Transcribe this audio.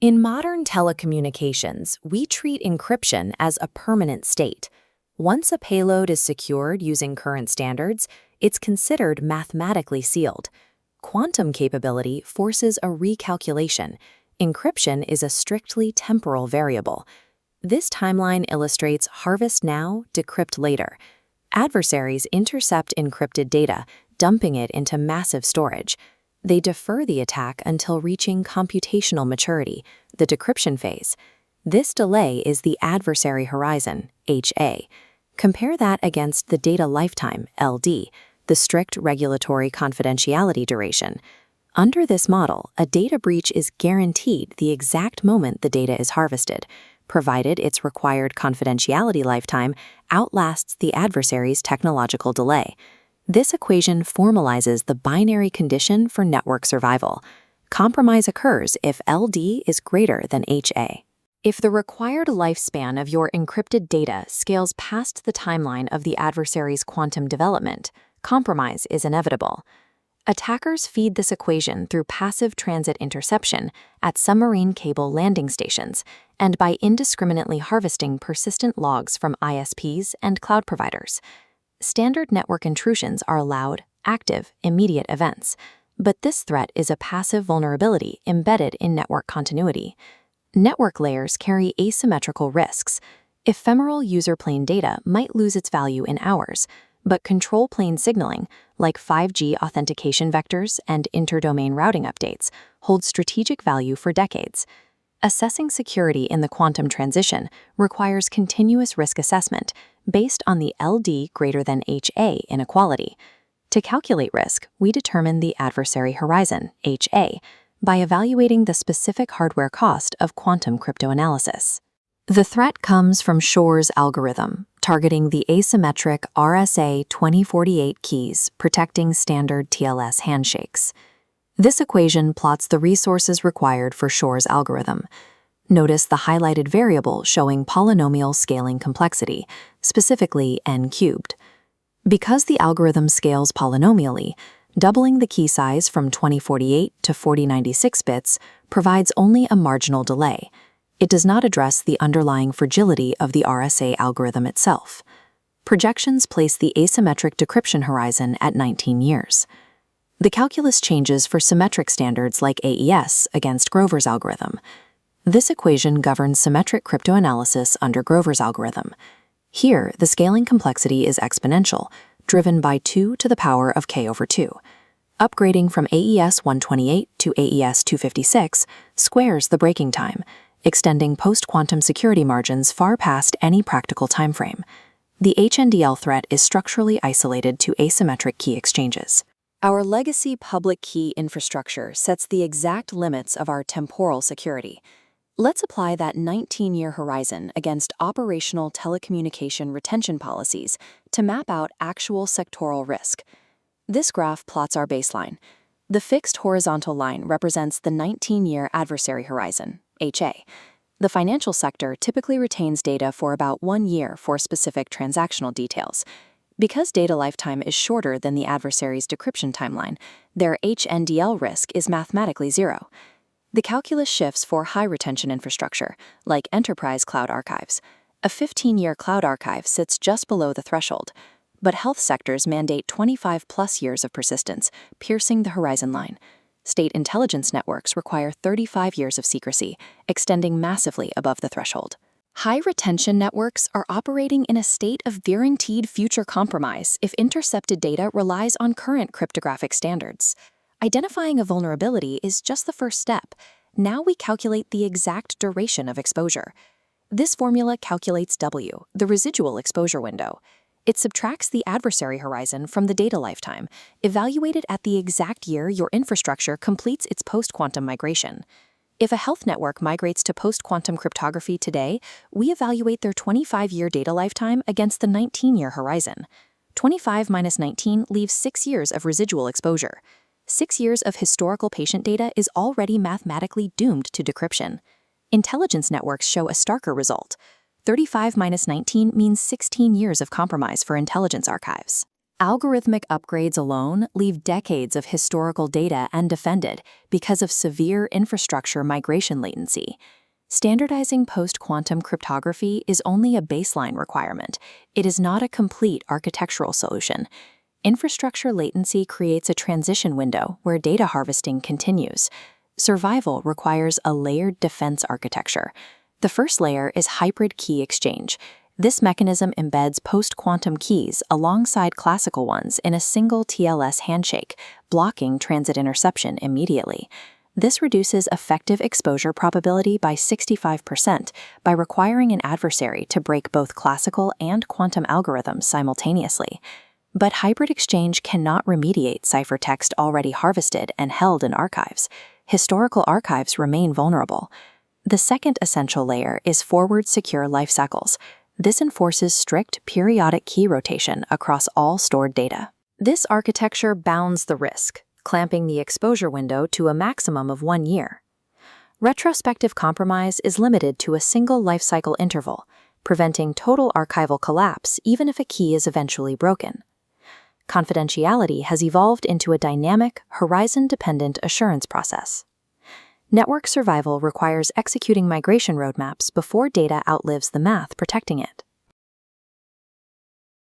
In modern telecommunications, we treat encryption as a permanent state. Once a payload is secured using current standards, it's considered mathematically sealed. Quantum capability forces a recalculation. Encryption is a strictly temporal variable. This timeline illustrates harvest now, decrypt later. Adversaries intercept encrypted data, dumping it into massive storage. They defer the attack until reaching computational maturity, the decryption phase. This delay is the adversary horizon, HA. Compare that against the data lifetime, LD, the strict regulatory confidentiality duration. Under this model, a data breach is guaranteed the exact moment the data is harvested, provided its required confidentiality lifetime outlasts the adversary's technological delay. This equation formalizes the binary condition for network survival. Compromise occurs if LD is greater than HA. If the required lifespan of your encrypted data scales past the timeline of the adversary's quantum development, compromise is inevitable. Attackers feed this equation through passive transit interception at submarine cable landing stations and by indiscriminately harvesting persistent logs from ISPs and cloud providers. Standard network intrusions are loud, active, immediate events, but this threat is a passive vulnerability embedded in network continuity. Network layers carry asymmetrical risks. Ephemeral user plane data might lose its value in hours, but control plane signaling, like 5G authentication vectors and interdomain routing updates, hold strategic value for decades. Assessing security in the quantum transition requires continuous risk assessment based on the LD greater than HA inequality. To calculate risk, we determine the adversary horizon, HA, by evaluating the specific hardware cost of quantum cryptoanalysis. The threat comes from Shor's algorithm, targeting the asymmetric RSA 2048 keys protecting standard TLS handshakes. This equation plots the resources required for Shor's algorithm. Notice the highlighted variable showing polynomial scaling complexity, specifically n cubed. Because the algorithm scales polynomially, doubling the key size from 2048 to 4096 bits provides only a marginal delay. It does not address the underlying fragility of the RSA algorithm itself. Projections place the asymmetric decryption horizon at 19 years. The calculus changes for symmetric standards like AES against Grover's algorithm. This equation governs symmetric cryptoanalysis under Grover's algorithm. Here, the scaling complexity is exponential, driven by 2 to the power of k over 2. Upgrading from AES 128 to AES 256 squares the breaking time, extending post-quantum security margins far past any practical timeframe. The HNDL threat is structurally isolated to asymmetric key exchanges. Our legacy public key infrastructure sets the exact limits of our temporal security. Let's apply that 19-year horizon against operational telecommunication retention policies to map out actual sectoral risk. This graph plots our baseline. The fixed horizontal line represents the 19-year adversary horizon, HA. The financial sector typically retains data for about 1 year for specific transactional details. Because data lifetime is shorter than the adversary's decryption timeline, their HNDL risk is mathematically zero. The calculus shifts for high-retention infrastructure, like enterprise cloud archives. A 15-year cloud archive sits just below the threshold, but health sectors mandate 25-plus years of persistence, piercing the horizon line. State intelligence networks require 35 years of secrecy, extending massively above the threshold. High-retention networks are operating in a state of guaranteed future compromise if intercepted data relies on current cryptographic standards. Identifying a vulnerability is just the first step. Now we calculate the exact duration of exposure. This formula calculates W, the residual exposure window. It subtracts the adversary horizon from the data lifetime, evaluated at the exact year your infrastructure completes its post-quantum migration. If a health network migrates to post-quantum cryptography today, we evaluate their 25-year data lifetime against the 19-year horizon. 25 minus 19 leaves 6 years of residual exposure. 6 years of historical patient data is already mathematically doomed to decryption. Intelligence networks show a starker result. 35 minus 19 means 16 years of compromise for intelligence archives. Algorithmic upgrades alone leave decades of historical data undefended because of severe infrastructure migration latency. Standardizing post-quantum cryptography is only a baseline requirement. It is not a complete architectural solution. Infrastructure latency creates a transition window where data harvesting continues. Survival requires a layered defense architecture. The first layer is hybrid key exchange. This mechanism embeds post-quantum keys alongside classical ones in a single TLS handshake, blocking transit interception immediately. This reduces effective exposure probability by 65% by requiring an adversary to break both classical and quantum algorithms simultaneously. But hybrid exchange cannot remediate ciphertext already harvested and held in archives. Historical archives remain vulnerable. The second essential layer is forward secure lifecycles. This enforces strict periodic key rotation across all stored data. This architecture bounds the risk, clamping the exposure window to a maximum of 1 year. Retrospective compromise is limited to a single lifecycle interval, preventing total archival collapse even if a key is eventually broken. Confidentiality has evolved into a dynamic, horizon-dependent assurance process. Network survival requires executing migration roadmaps before data outlives the math protecting it.